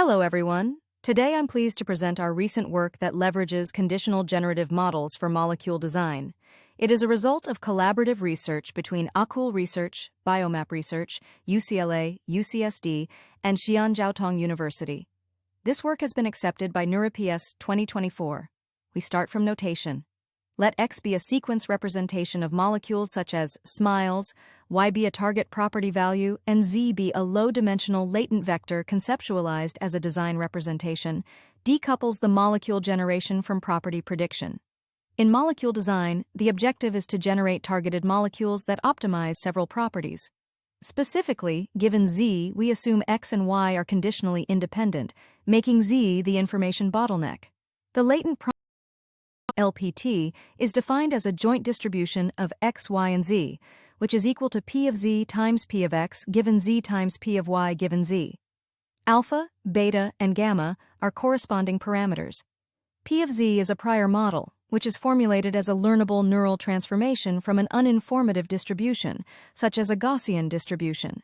Hello everyone. Today I'm pleased to present our recent work that leverages conditional generative models for molecule design. It is a result of collaborative research between Akool Research, Biomap Research, UCLA, UCSD, and Xi'an University. This work has been accepted by NeurIPS 2024. We start from notation. Let X be a sequence representation of molecules such as smiles, Y be a target property value, and Z be a low-dimensional latent vector conceptualized as a design representation, decouples the molecule generation from property prediction. In molecule design, the objective is to generate targeted molecules that optimize several properties. Specifically, given Z, we assume X and Y are conditionally independent, making Z the information bottleneck. The latent LPT is defined as a joint distribution of X, Y, and Z, which is equal to P of Z times P of X given Z times P of Y given Z. Alpha, beta, and gamma are corresponding parameters. P of Z is a prior model, which is formulated as a learnable neural transformation from an uninformative distribution, such as a Gaussian distribution.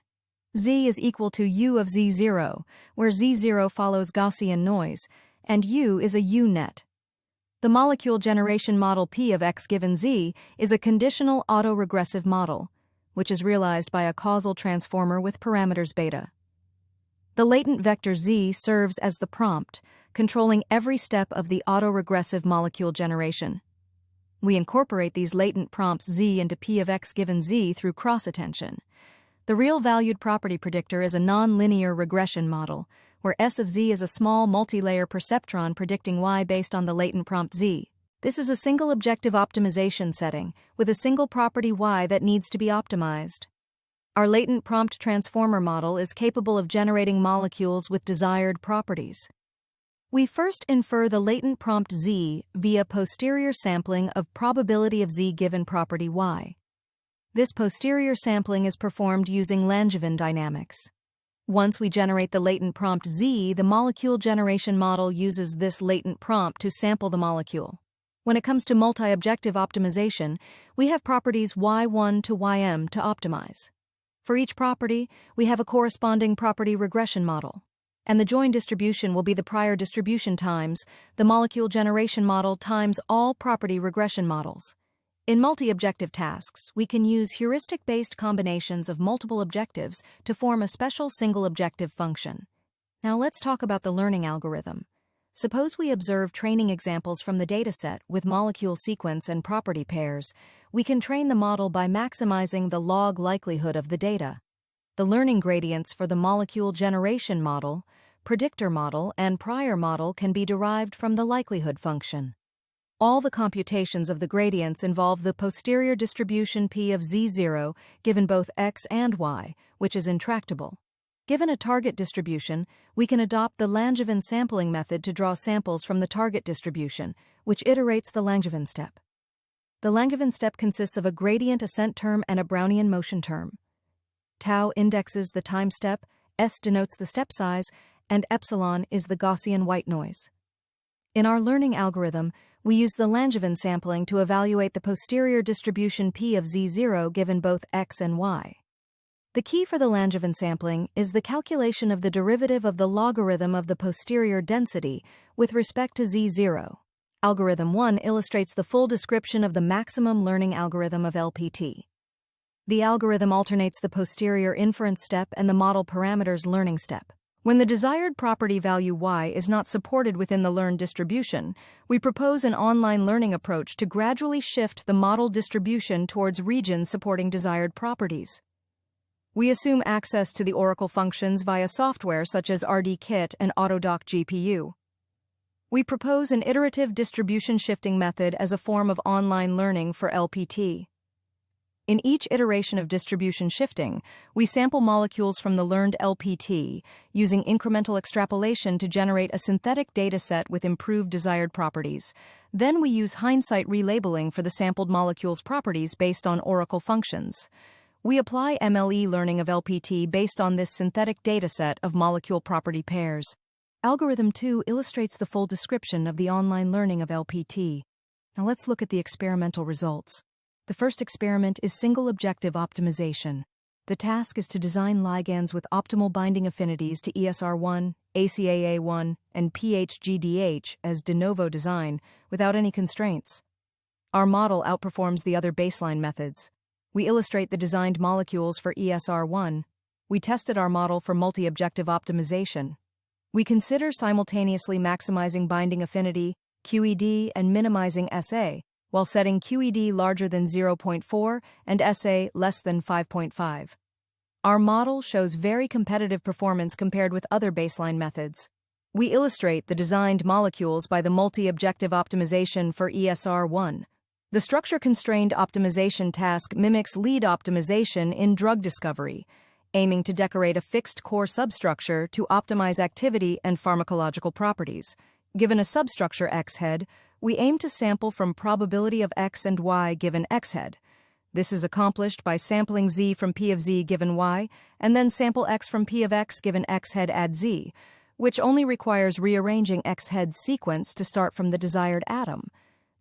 Z is equal to U of Z0, where Z0 follows Gaussian noise, and U is a U-net. The molecule generation model P of X given Z is a conditional autoregressive model, which is realized by a causal transformer with parameters beta. The latent vector Z serves as the prompt, controlling every step of the autoregressive molecule generation. We incorporate these latent prompts Z into P of X given Z through cross-attention. The real-valued property predictor is a non-linear regression model, where S of Z is a small multi-layer perceptron predicting Y based on the latent prompt Z. This is a single objective optimization setting, with a single property Y that needs to be optimized. Our latent prompt transformer model is capable of generating molecules with desired properties. We first infer the latent prompt Z via posterior sampling of probability of Z given property Y. This posterior sampling is performed using Langevin dynamics. Once we generate the latent prompt Z, the molecule generation model uses this latent prompt to sample the molecule. When it comes to multi-objective optimization, we have properties Y1 to Ym to optimize. For each property, we have a corresponding property regression model. And the join distribution will be the prior distribution times the molecule generation model times all property regression models. In multi-objective tasks, we can use heuristic-based combinations of multiple objectives to form a special single-objective function. Now let's talk about the learning algorithm. Suppose we observe training examples from the dataset with molecule sequence and property pairs. We can train the model by maximizing the log likelihood of the data. The learning gradients for the molecule generation model, predictor model, and prior model can be derived from the likelihood function. All the computations of the gradients involve the posterior distribution P of Z0 given both X and Y, which is intractable. Given a target distribution, we can adopt the Langevin sampling method to draw samples from the target distribution, which iterates the Langevin step. The Langevin step consists of a gradient ascent term and a Brownian motion term. Tau indexes the time step, S denotes the step size, and epsilon is the Gaussian white noise. In our learning algorithm, we use the Langevin sampling to evaluate the posterior distribution P of Z0 given both X and Y. The key for the Langevin sampling is the calculation of the derivative of the logarithm of the posterior density with respect to Z0. Algorithm 1 illustrates the full description of the maximum learning algorithm of LPT. The algorithm alternates the posterior inference step and the model parameters learning step. When the desired property value Y is not supported within the learned distribution, we propose an online learning approach to gradually shift the model distribution towards regions supporting desired properties. We assume access to the Oracle functions via software such as RDKit and Autodoc GPU. We propose an iterative distribution shifting method as a form of online learning for LPT. In each iteration of distribution shifting, we sample molecules from the learned LPT, using incremental extrapolation to generate a synthetic dataset with improved desired properties. Then we use hindsight relabeling for the sampled molecule's properties based on Oracle functions. We apply MLE learning of LPT based on this synthetic dataset of molecule property pairs. Algorithm 2 illustrates the full description of the online learning of LPT. Now let's look at the experimental results. The first experiment is single-objective optimization. The task is to design ligands with optimal binding affinities to ESR1, ACAA1, and PHGDH as de novo design without any constraints. Our model outperforms the other baseline methods. We illustrate the designed molecules for ESR1. We tested our model for multi-objective optimization. We consider simultaneously maximizing binding affinity, QED, and minimizing SA, while setting QED larger than 0.4 and SA less than 5.5. Our model shows very competitive performance compared with other baseline methods. We illustrate the designed molecules by the multi-objective optimization for ESR1. The structure-constrained optimization task mimics lead optimization in drug discovery, aiming to decorate a fixed core substructure to optimize activity and pharmacological properties. Given a substructure X head, we aim to sample from probability of X and Y given X head. This is accomplished by sampling Z from P of Z given Y, and then sample X from P of X given X head add Z, which only requires rearranging X head's sequence to start from the desired atom.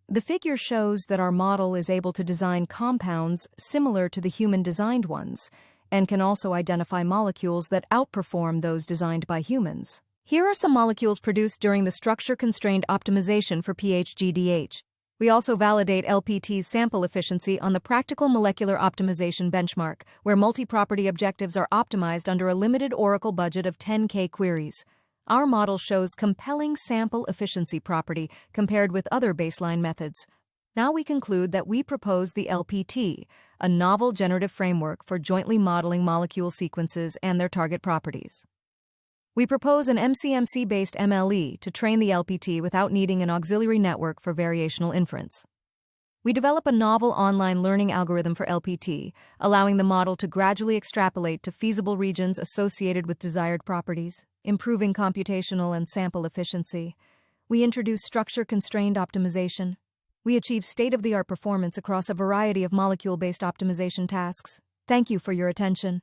The figure shows that our model is able to design compounds similar to the human-designed ones, and can also identify molecules that outperform those designed by humans. Here are some molecules produced during the structure-constrained optimization for PHGDH. We also validate LPT's sample efficiency on the practical molecular optimization benchmark, where multi-property objectives are optimized under a limited Oracle budget of 10K queries. Our model shows compelling sample efficiency property compared with other baseline methods. Now we conclude that we propose the LPT, a novel generative framework for jointly modeling molecule sequences and their target properties. We propose an MCMC-based MLE to train the LPT without needing an auxiliary network for variational inference. We develop a novel online learning algorithm for LPT, allowing the model to gradually extrapolate to feasible regions associated with desired properties, improving computational and sample efficiency. We introduce structure-constrained optimization. We achieve state-of-the-art performance across a variety of molecule-based optimization tasks. Thank you for your attention.